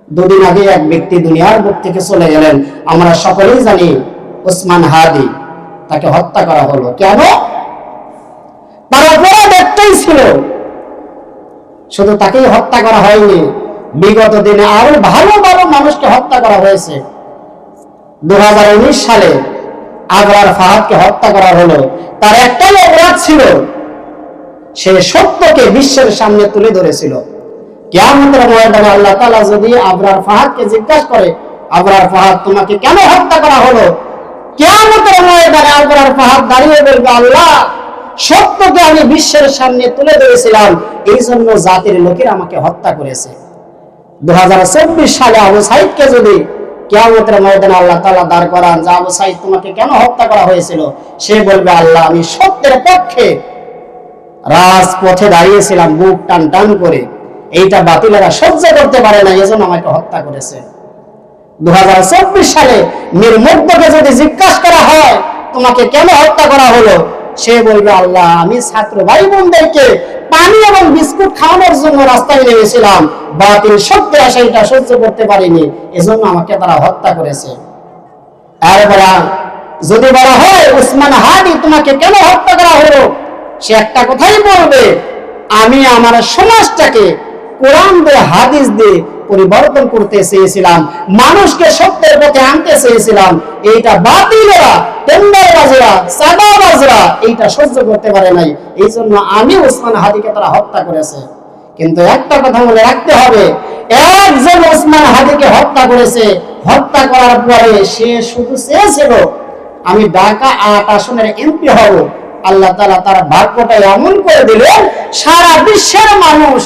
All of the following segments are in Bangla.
দুদিন আগে এক ব্যক্তি দুনিয়ার বুক থেকে চলে গেলেন, আমরা সকলেই জানি ওসমান হাদি। তাকে হত্যা করা হলো কেন? তার অপরাধ একটাই ছিল, শুধু তাকেই হত্যা করা হয়নি, বিগত দিনে আরো ভালো ভালো মানুষকে হত্যা করা হয়েছে। 2019 সালে আবরার ফাহাদকে হত্যা করা হলো। তার একটাই অপরাধ ছিল, সে সত্যকে বিশ্বের সামনে তুলে ধরেছিল। কিয়ামতের ময়দানে আল্লাহ তাআলা যদি আবরার ফাহাদকে জিজ্ঞাসা করে, আবরার ফাহাদ তোমাকে কেন হত্যা করা হলো? কিয়ামতের ময়দানে আবরার ফাহাদ দাঁড়িয়ে বলবে, আল্লাহ, সত্যকে আমি বিশ্বের সামনে তুলে ধরেছিলাম, এই জন্য জাতির লোকেরা আমাকে হত্যা করেছে। 2024 সালে আবু সাইদকে যদি কিয়ামতের ময়দানে আল্লাহ তাআলা দাঁড় করান, যে আবু সাইদ তোমাকে কেন হত্যা করা হয়েছিল? সে বলবে, আল্লাহ, আমি সত্যের পক্ষে রাজপথে দাঁড়িয়েছিলাম বুক টান টান করে, এইটা বাতিলেরা সহ্য করতে পারে না, এজন্য আমাকে হত্যা করেছে। 2024 সালে নির্মুগ্ধকে যদি জিজ্ঞাসা করা হয় তোমাকে কেন হত্যা করা হলো, সে বলবে, আল্লাহ, আমি ছাত্র ভাই বোনদেরকে পানি এবং বিস্কুট খাওয়ানোর জন্য রাস্তায় নেমেছিলাম, বাতিল শক্তি আসে এটা সহ্য করতে পারিনি, এজন্য আমাকে তারা হত্যা করেছে। আর যদি বলা হয় ওসমান হাদি তোমাকে কেন হত্যা করা হলো, সে একটা কথাই বলবে, আমি আমার সমাজটাকে কোরআন দিয়ে হাদিস দিয়ে পরিবর্তন করতে চেয়েছিলাম, মানুষকে সত্যের পথে আনতে চেয়েছিলাম, এইটা বাতিলেরা, টেন্ডারবাজরা, চাঁদাবাজরা এইটা সহ্য করতে পারে নাই, এই জন্য আমি ওসমান হাদিকে তারা হত্যা করেছে। কিন্তু একটা কথা মনে রাখতে হবে, একজন ওসমান হাদিকে হত্যা করেছে, হত্যা করার পরে সে শুধু চেয়েছিল আমি ঢাকা 8 আসনের এমপি হব। আল্লাহ তাআলা তার ভাগ্যটা এমন করে দিলেন, সারা বিশ্বের মানুষ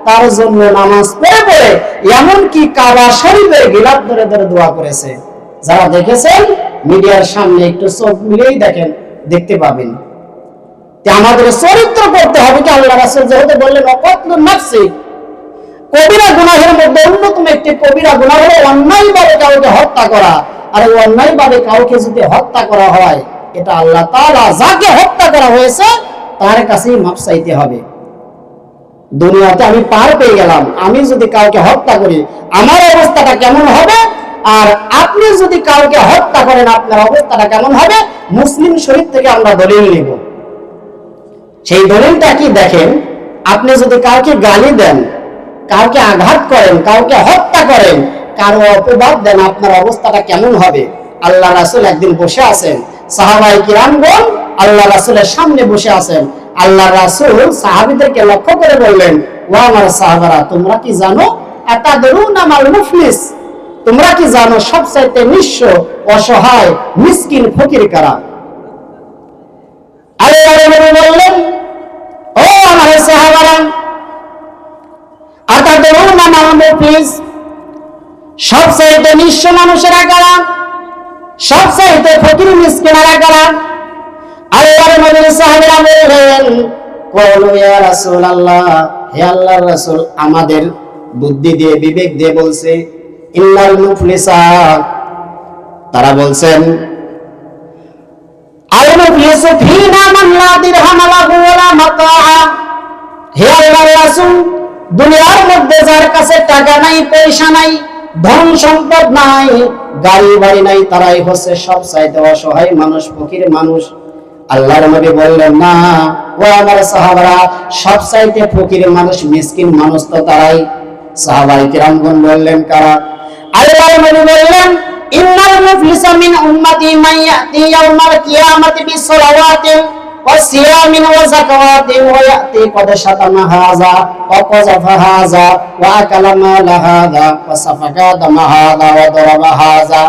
তার জন্য নামাজ পড়ে পড়ে, এমনকি কাবা শরীফের গিলাফ ধরে ধরে দোয়া করেছে। যারা দেখেছেন মিডিয়ার সামনে একটু চোখ মিলেই দেখেন, দেখতে পাবেন। আমাদের চরিত্র করতে হবে কি, আল্লাহ রাসূল যেহেতু বললেন ওয়াকাতলুন নাফসি, কবিরা গুনাহের মধ্যে অন্যতম একটি কবিরা গুনাহ হলো অন্যায়ভাবে কাউকে হত্যা করা। আর অন্যায়ভাবে কাউকে যদি হত্যা করা হয়, এটা আল্লাহ তাআলা যাকে হত্যা করা হয়েছে তার কাছেই মাপ চাইতে হবে। দুনিয়াতে আমি পার পেয়ে গেলাম, আমি যদি কাউকে হত্যা করি আমার অবস্থাটা কেমন হবে, আর আপনি যদি কাউকে হত্যা করেন আপনার অবস্থাটা কেমন হবে। মুসলিম শরীফ থেকে আমরা দলিল নিব। সেই দলিলটা কি দেখেন, আপনি যদি কাউকে গালি দেন, কাউকে আঘাত করেন, কাউকে হত্যা করেন, কারো অপবাদ দেন, আপনার অবস্থাটা কেমন হবে। আল্লাহ রাসূল একদিন বসে আছেন, সাহাবায়ে কিরামগণ আল্লাহ রাসূলের সামনে বসে আছেন। আল্লাহ রাসূল সাহাবীদেরকে লক্ষ্য করে বললেন, ও আমার সাহাবারা, তোমরা কি জানো আতাদরুনা মাল মুফলিস, তোমরা কি জানো সবচাইতে নিঃস্ব, অসহায়, মিসকিন, ফকির কারা? আল্লাহর নবী বললেন, ও আমার সাহাবারা, আতাদরুনা মাল মুফলিস, সবচাইতে নিঃস্ব মানুষেরা কারা, সবচাইতে ফকির মিসকিনেরা কারা? আল্লাহর নবী সাহাবীরা বললেন, ক্বালু ইয়া রাসূলুল্লাহ, হে আল্লাহর রাসূল, আমাদের বুদ্ধি দিয়ে বিবেক দিয়ে বলছে ইন্নাল মুফলিসা, তারা বলছেন আল মুফলিসু ফিনা মান লা দিরহাম লাহু ওয়ালা মাতাআ, হে আল্লাহর রাসূল, দুনিয়ার মধ্যে যার কাছে টাকা নাই, পয়সা নাই, ধন সম্পদ নাই, গাড়ি বাড়ি নাই, তারাই হচ্ছে সবচাইতে অসহায় মানুষ, ফকির মানুষ। আল্লাহর নবী বললেন, না ও আমার সাহাবারা, সবচাইতে ফকির মানুষ, মিসকিন মানুষ তো তারাই। সাহাবায়ে কিরামগণ বললেন, কারা? আল্লাহর নবী বললেন, ইন্নাল মুফলিসা মিন উম্মতি মান ইয়াতি ইয়াউমাল কিয়ামাতি বিসসালাওয়াতি ওয়া সিয়ামিন ওয়া যাকাওয়াতিন ওয়া ইয়াতি ক্বাদ শাতামা হাযা ওয়া কাযাফা হাযা ওয়া আকালা মালা হাযা ওয়া সাফাকা দামা হাযা ওয়া দারাবা হাযা।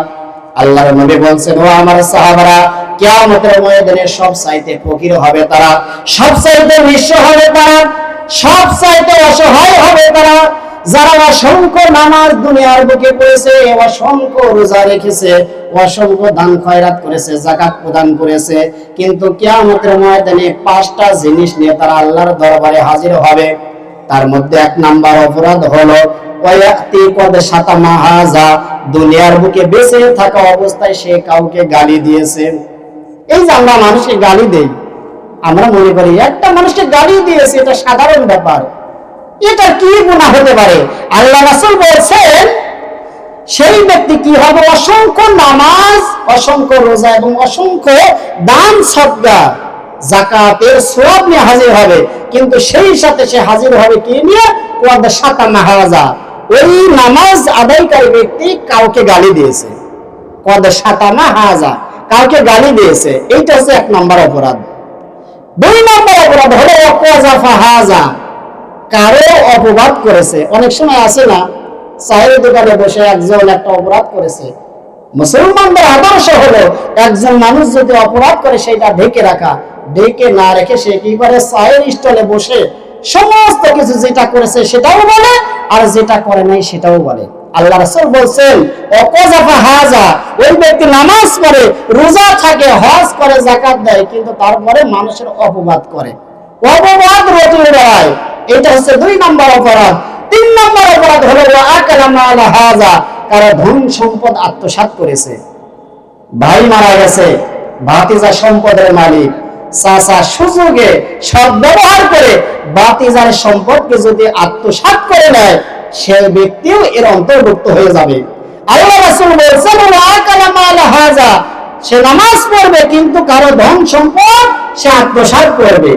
আল্লাহর নবী বলছেন, ও আমার সাহাবারা, কিয়ামতের ময়দানে সবচাইতে ফকির হবে তারা, সবচাইতে নিঃস্ব হবে তারা, সবচাইতে অসহায় হবে তারা, যারা অসংখ্য নামাজ দুনিয়ার বুকে পড়েছে, অসংখ্য রোজা রেখেছে, অসংখ্য দান খয়রাত করেছে, যাকাত প্রদান করেছে, কিন্তু কিয়ামতের ময়দানে 5টা জিনিস নিয়ে তারা আল্লাহর দরবারে হাজির হবে। তার মধ্যে 1 নাম্বার অপরাধ হলো ওয়ায়াতি ক্বাদ শাতামা হাযা, দুনিয়ার বুকে বেঁচে থাকা অবস্থায় সে কাউকে গালি দিয়েছে। এই যে আমরা মানুষকে গালি দেই, আমরা মনে করি একটা মানুষকে গালি দিয়েছে এটা সাধারণ ব্যাপার, এটা কি গুনাহ হতে পারে? আল্লাহ রাসূল বলেছেন সেই ব্যক্তি কি হবে? অসংখ্য নামাজ, অসংখ্য রোজা এবং অসংখ্য দান সদকা যাকাতের সওয়াব নিয়ে হাজির হবে, কিন্তু সেই সাথে সে হাজির হবে কি নিয়ে? ওয়াদ শাতামা হাযা, ওই নামাজ আদায়কারী ব্যক্তি কাউকে গালি দিয়েছে। ওয়াদ শাতামা হাযা, কাউকে গালি দিয়েছে, এইটা হচ্ছে 1 নম্বর অপরাধ। 2 নম্বর অপরাধ হলো ওয়াকাযাফা হাযা, কারো অপবাদ করেছে। অনেক সময় আছে না, চায়ের দোকানে বসে একজন একটা অপরাধ করেছে, মুসলমানদের আদর্শ হলো একজন মানুষ যদি অপরাধ করে সেটা ঢেকে রাখা, ঢেকে না রেখে সে কি করে? চায়ের স্টলে বসে সমস্ত কিছু যেটা করেছে সেটাও বলে, আর যেটা করে নাই সেটাও বলে। আল্লাহ রাসূল বলছেন ওয়াকাযাফা হাযা, ওই ব্যক্তি নামাজ পড়ে, রোজা থাকে, হজ করে, যাকাত দেয়, কিন্তু তারপরে মানুষের অপবাদ করে, অপবাদ রটিয়ে বেড়ায়। এটা হচ্ছে 2 নম্বর অপরাধ। 3 নম্বর অপরাধ হলো আকালা মাল হাযা, কারো ধন সম্পদ আত্মসাৎ করেছে। ভাই মারা গেছে, ভাতিজা সম্পদের মালিক, চাচা সুযোগে সদ্ব্যবহার করে ভাতিজার সম্পদকে যদি আত্মসাৎ করে নেয়, সেই ব্যক্তিও এর অন্তর্ভুক্ত হয়ে যাবে। আল্লাহ রাসূল বলেছেন আকালা মাল হাযা, সে নামাজ পড়বে কিন্তু কারো ধন সম্পদ সে আত্মসাৎ করবে।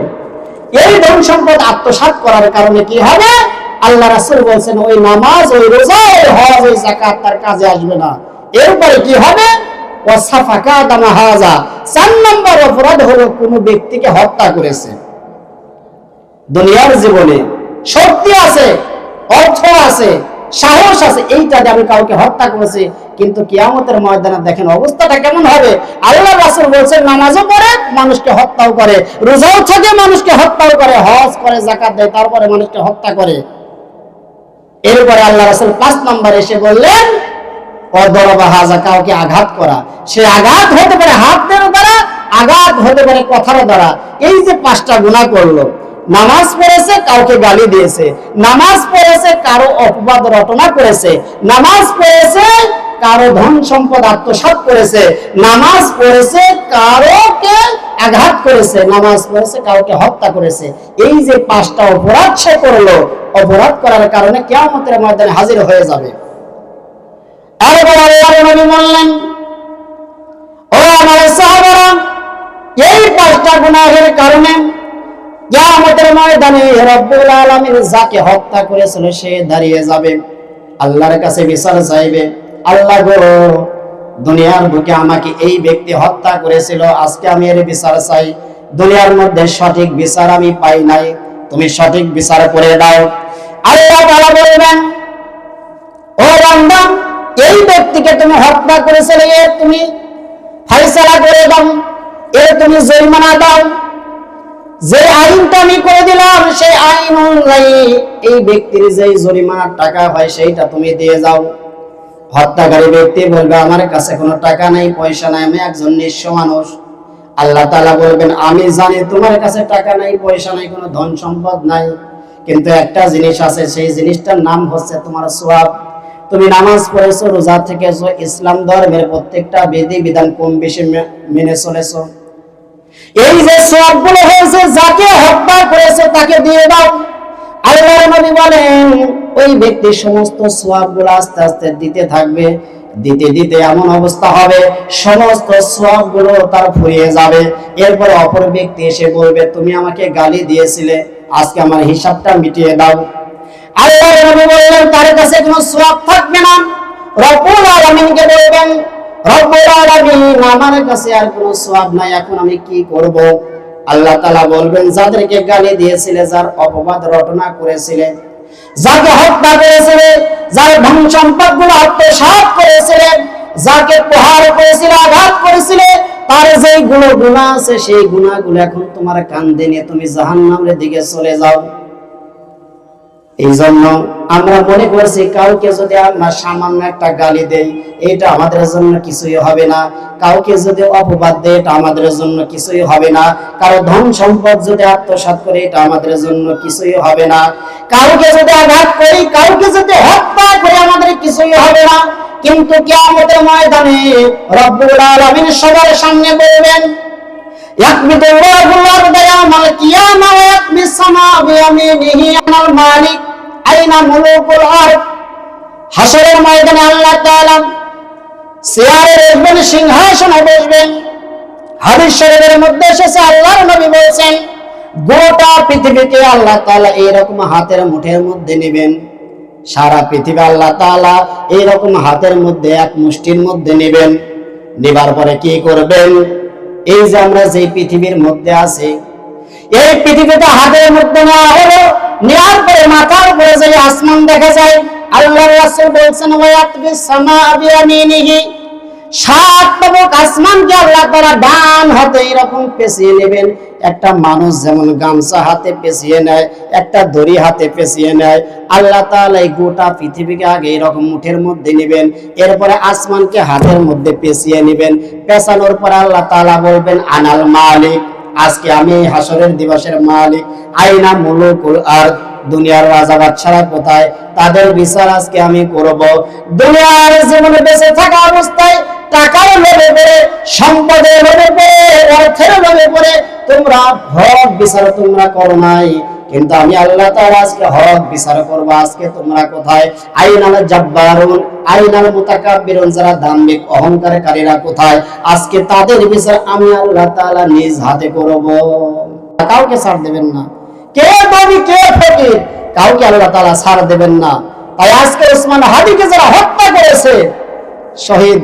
এই ধন সম্পদ আত্মসাৎ করার কারণে কি হবে? আল্লাহ রাসূল বলেছেন ওই নামাজ, ওই রোজা, ওই হজ, ওই যাকাত তার কাজে আসবে না। এরপরে কি হবে? ওয়াসাফাকা দামা হাযা, 4 নম্বর অপরাধ হলো কোন ব্যক্তিকে হত্যা করেছে। দুনিয়ার জীবনে শক্তি আছে, অর্থ আছে, সাহস আছে, এইটা দিয়ে আমি কাউকে হত্যা করেছি, কিন্তু কিয়ামতের ময়দানে দেখেন অবস্থাটা কেমন হবে। আল্লাহ রাসূল বলেছেন নামাজও পড়ে মানুষকে হত্যাও করে, রোজাও থাকে মানুষকে হত্যাও করে, হজ করে, যাকাত দেয়, তারপরে মানুষকে হত্যা করে। এরপরে আল্লাহ রাসূল 5 নম্বর এসে বললেন ওয়াদরাবা হাযা, কাউকে আঘাত করা। সে আঘাত হতে পারে হাতের দ্বারা, আঘাত হতে পারে কথার দ্বারা। এই যে 5টা গুনাহ করলো, নামাজ পড়েছে, কাউকে গালি দিয়েছে, নামাজ পড়েছে, কারো অপবাদ রটনা করেছে, নামাজ পড়েছে, কারো ধন সম্পদ আত্মসাৎ করেছে, নামাজ পড়েছে, কারোকে আঘাত করেছে, নামাজ পড়েছে, কাউকে হত্যা করেছে। এই যে 5টা অপরাধ সে করলো, অপরাধ করার কারণে কিয়ামতের ময়দানে হাজির হয়ে যাবে। আল্লাহর নবী বললেন ও আমার সাহাবারা, এই 5টা গুনাহের কারণে কিয়ামতের ময়দানে রব্বুল আলামিন যাকে হত্যা করেছিল সে দাঁড়িয়ে যাবে, আল্লাহর কাছে বিচার চাইবে। আল্লাহ গো, দুনিয়ার বুকে আমাকে এই ব্যক্তি হত্যা করেছিল, আজকে আমি এর বিচার চাই। দুনিয়ার মধ্যে সঠিক বিচার আমি পাই নাই, তুমি সঠিক বিচার করে দাও। আল্লাহ তাআলা বলবেন ও বান্দা, এই ব্যক্তিকে তুমি হত্যা করেছিলে, এর তুমি ফয়সালা করে দাও, এর তুমি জরিমানা দাও। যে আইনটা আমি করে দিলাম সেই আইন অনুযায়ী এই ব্যক্তির যে জরিমানার টাকা হয় সেইটা তুমি দিয়ে যাও। হত্যাকারী ব্যক্তি বলবে আমার কাছে কোনো টাকা নাই, পয়সা নাই, আমি একজন নিঃস্ব মানুষ। আল্লাহ তাআলা বলবেন আমি জানি তোমার কাছে টাকা নাই, পয়সা নাই, কোনো ধন সম্পদ নাই, কিন্তু একটা জিনিস আছে, সেই জিনিসটার নাম হচ্ছে তোমার সওয়াব। তুমি নামাজ পড়েছো, রোজা থেকেছো, ইসলাম ধর্মের প্রত্যেকটা বিধি বিধান কম বেশি মেনে চলেছো, এই যে সওয়াবগুলো হয়েছে যাকে হত্যা করেছে তাকে দিয়ে দাও। আল্লাহর নবী বলেন ওই ব্যক্তি সমস্ত সওয়াবগুলো আস্তে আস্তে দিতে থাকবে, দিতে দিতে এমন অবস্থা হবে সমস্ত সওয়াবগুলো তার ফুরিয়ে যাবে। এরপর অপর ব্যক্তি এসে বলবে তুমি আমাকে গালি দিয়েছিলে, আজকে আমার হিসাবটা মিটিয়ে দাও। আল্লাহর নবী বললেন তার কাছে কোনো সওয়াব থাকবে না। রব্বুল আলামিনকে বলবেন রব্বুল আলামিন আমার কাছে আর কোনো সওয়াব নাই, এখন আমি কি করব? আল্লাহ তাআলা বলবেন যাদেরকে গালি দিয়েছিলে, যার অপবাদ রটনা করেছিলে, যাকে হত্যা করেছিলে, যার ধন সম্পদগুলো আত্মসাৎ করেছিলে, যাকে প্রহার করেছিলে, আঘাত করেছিলে, তার যেই গুনাহ আছে সেই গুনাহগুলো এখন তোমার কাঁধে নিয়ে তুমি জাহান্নামের দিকে চলে যাও। এই জন্য আমরা মনে করছি কাউকে যদি আমরা সামান্য একটা গালি দেই এটা আমাদের জন্য কিছুই হবে না, কাউকে যদি অপবাদ দেই এটা আমাদের জন্য কিছুই হবে না, কারো ধন সম্পদ যদি আত্মসাৎ করি এটা আমাদের জন্য কিছুই হবে না, কাউকে যদি আঘাত করি, কাউকে যদি হত্যা করি আমাদের কিছুই হবে না। কিন্তু কিয়ামতের ময়দানে রব্বুল আলামিন সবার সামনে বলবেন ইয়াকবিদুল্লাহুল আরদা ইয়াওমাল কিয়ামা ওয়া ইয়াকবিস সামা বিয়ামিনিহি আনাল মালিক আইনা মুলুকুল আরদ। হাসরের ময়দানে আল্লাহ তাআলা চেয়ারে বসবেন, সিংহাসনে বসবেন। হাদিস শরীফের মধ্যে এসেছে আল্লাহর নবী বলেছেন, গোটা পৃথিবীকে আল্লাহ তাআলা এরকম হাতের মুঠের মধ্যে নেবেন। সারা পৃথিবী আল্লাহ তাআলা এরকম হাতের মধ্যে, এক মুষ্টির মধ্যে নেবেন। নেবার পরে কি করবেন? এই যে আমরা যে পৃথিবীর মধ্যে আছি, এই পৃথিবীটা হাতের মধ্যে নেওয়া হলো। নেওয়ার পরে মাথার উপরে যে আসমান দেখা যায়, আল্লাহর রাসূল বলেছেন, ওয়ায়াতবিস সামা বিয়ামিনিহি, 7 তবক আসমানকে আল্লাহ তাআলা ডান হাতে এরকম পেঁচিয়ে নেবেন। একটা মানুষ যেমন গামছা হাতে পেঁচিয়ে নেয়, একটা দড়ি হাতে পেঁচিয়ে নেয়, আল্লাহ তাআলা এই গোটা পৃথিবীকে আগে এরকম মুঠের মধ্যে নেবেন। এরপরে আসমানকে হাতের মধ্যে পেঁচিয়ে নেবেন। পেঁচানোর পর আল্লাহ তাআলা বলবেন, আনাল মালিক, আজকে আমি হাসরের দিবসের মালিক। আইনা মুলুকুল আরদ, দুনিয়ার রাজা বাদশারা কোথায়? তাদের বিচার আজকে আমি করব। দুনিয়ার জীবনে বেঁচে থাকা অবস্থায় টাকার লোভে পড়ে, সম্পদের লোভে পড়ে, অর্থের লোভে পড়ে তোমরা হক বিচার তোমরা করো নাই, কিন্তু আমি আল্লাহ তাআলা আজকে হক বিচার করব। আজকে তোমরা কোথায়? আইনাল জাব্বারুন, আইনাল মুতাকাব্বিরুন, যারা দাম্ভিক অহংকারকারীরা কোথায়? আজকে তাদের বিচার আমি আল্লাহ তাআলা নিজ হাতে করব। কাউকে ছাড় দেবেন না, কে ধনী কে ফকির, কাউকে আল্লাহ তাআলা ছাড় দেবেন না। তাই আজকে ওসমান হাদিকে যারা হত্যা করেছে, শহীদ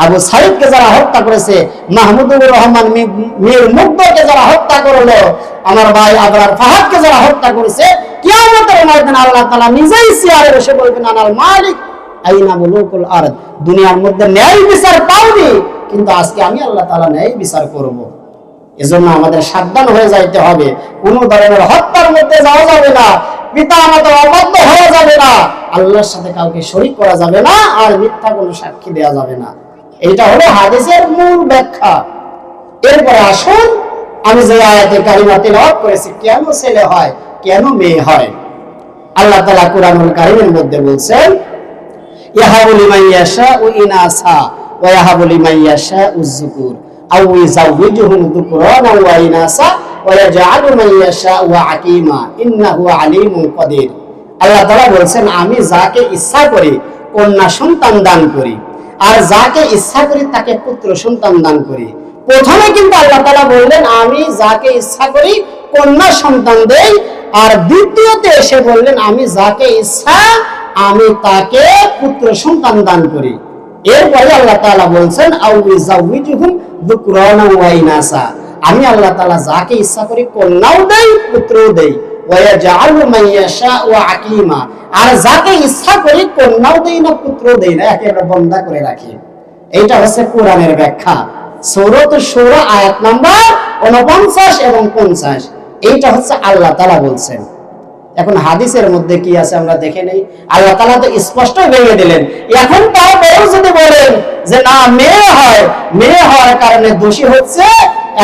আবু সাইদকে যারা হত্যা করেছে, মাহমুদুর রহমান মীর মুগ্ধকে যারা হত্যা করলো, আমার ভাই আবরার ফাহাদকে যারা হত্যা করেছে, কিয়ামতের ময়দানে আল্লাহ তাআলা নিজেই চেয়ারে বসে বলবেন, আনাল মালিক আইনা মুলুকুল আরদ, দুনিয়ার মধ্যে ন্যায় বিচার পাওনি, কিন্তু আজকে আমি আল্লাহ তাআলা ন্যায় বিচার করব। এজন্য আমাদের সাবধান হয়ে যাইতে হবে। কোন ধরনের হত্যার মধ্যে যাওয়া যাবে না, পিতা মাতার অবাধ্য হওয়া যাবে না, আল্লাহর সাথে কাউকে শরীক করা যাবে না, আর মিথ্যা কোনো সাক্ষী দেওয়া যাবে না। এটা হলো হাদিসের মূল ব্যাখ্যা। এরপরে আসুন, আমি যে আয়াতে কারিমা তেলাওয়াত করেছি, কেন ছেলে হয়, কেন মেয়ে হয়। আল্লাহ তাআলা কুরআনুল কারীমের মধ্যে বলছেন, ইয়াহাবু লিমান ইয়াশাউ ইনাসা ওয়া ইয়াহাবু লিমান ইয়াশাউ যুকুর আও ইযাওয়িজুহুম যুকরানা ওয়া ইনাসা ওয়া ইয়াজআলু মান ইয়াশাউ আকিমা ইন্নাহু আলীমুন কাদির। আল্লাহ তাআলা বলছেন, আমি যাকে ইচ্ছা করি কন্যা সন্তান দান করি, আর যাকে ইচ্ছা করি তাকে পুত্র সন্তান দান করি। প্রথমে কিন্তু আল্লাহ তাআলা বললেন, আমি যাকে ইচ্ছা করি কন্যা সন্তান দেই, আর দ্বিতীয়তে এসে বললেন, আমি যাকে ইচ্ছা আমি তাকে পুত্র সন্তান দান করি। এরপরে আল্লাহ তাআলা বলছেন, আও ইযাওয়িজুহুম যুকরানা ওয়া ইনাসা, আমি আল্লাহ তাআলা যাকে ইচ্ছা করি কন্যাও দেই পুত্রও দেই, ওয়া ইয়াজআলু মান ইয়াশাউ আকিমা, আর যাকে ইচ্ছা করি কন্যাও দেই না পুত্রও দেই না, একেবারে বন্ধা করে রাখি। এইটা হচ্ছে কোরআনের ব্যাখ্যা। সূরাতুশ শূরা আয়াত নাম্বার 49 এবং 50, এইটা হচ্ছে আল্লাহ তাআলা বলছেন। এখন হাদিসের মধ্যে কি আছে আমরা দেখে নেই। আল্লাহ তাআলা তো স্পষ্ট ভেঙে দিলেন। এখন তারপরেও যদি বলেন যে না মেয়ে হয়, মেয়ে হওয়ার কারণে দোষী হচ্ছে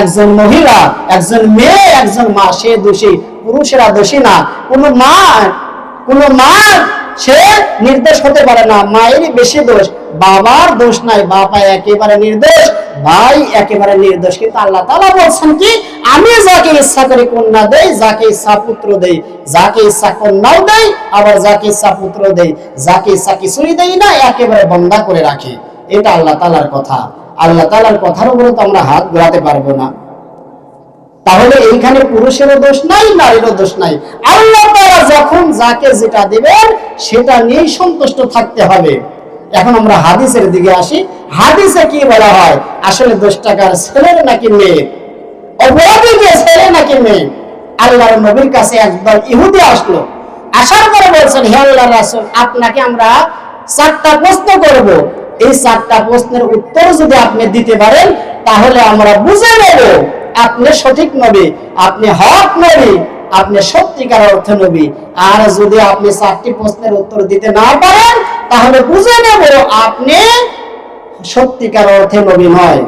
একজন মহিলা, একজন মেয়ে, একজন মা, সে দোষী, পুরুষেরা দোষী না। কোনো মা সে নির্দোষ হতে পারে না, মায়েরই বেশি দোষ, বাবার দোষ নাই, বাবা একেবারে নির্দোষ, ভাই একেবারে নির্দোষ। কিন্তু আল্লাহ তাআলা বলছেন কি, আমি যাকে ইচ্ছা করি কন্যা দেই, যাকে ইচ্ছা পুত্র দেই, যাকে ইচ্ছা কন্যাও দেই, আবার যাকে ইচ্ছা পুত্র দেই, যাকে ইচ্ছা কিছুই দেই না, একেবারে বন্ধা করে রাখি। এটা আল্লাহ তাআলার কথা। আল্লাহ তাআলার কথার উপরে তো আমরা হাত ঘোরাতে পারবো না। তাহলে এইখানে পুরুষেরও দোষ নাই, নারীরও দোষ নাই। আল্লাহ তাআলা যখন যাকে যেটা দিবেন সেটা নিয়েই সন্তুষ্ট থাকতে হবে। এখন আমরা হাদিসের দিকে আসি। হাদিসে কি বলা হয়, আসলে 10 টাকার ছেলের নাকি মেয়ে, অপরাধী যে ছেলে নাকি মেয়ে। আল্লাহর নবীর কাছে একদল ইহুদি আসলো, আসার পরে বলছেন, হে আল্লাহর রাসূল, আপনাকে আমরা 4টা প্রশ্ন করব, এই 4টা প্রশ্নের উত্তর যদি আপনি দিতে পারেন তাহলে আমরা বুঝে নেব আপনি সঠিক নবী, আপনি হক নবী, আপনি সত্যিকার অর্থে নবী। আর যদি আপনি 4টি প্রশ্নের উত্তর দিতে না পারেন তাহলে বুঝে নেব আপনি সত্যিকার অর্থে নবী নয়।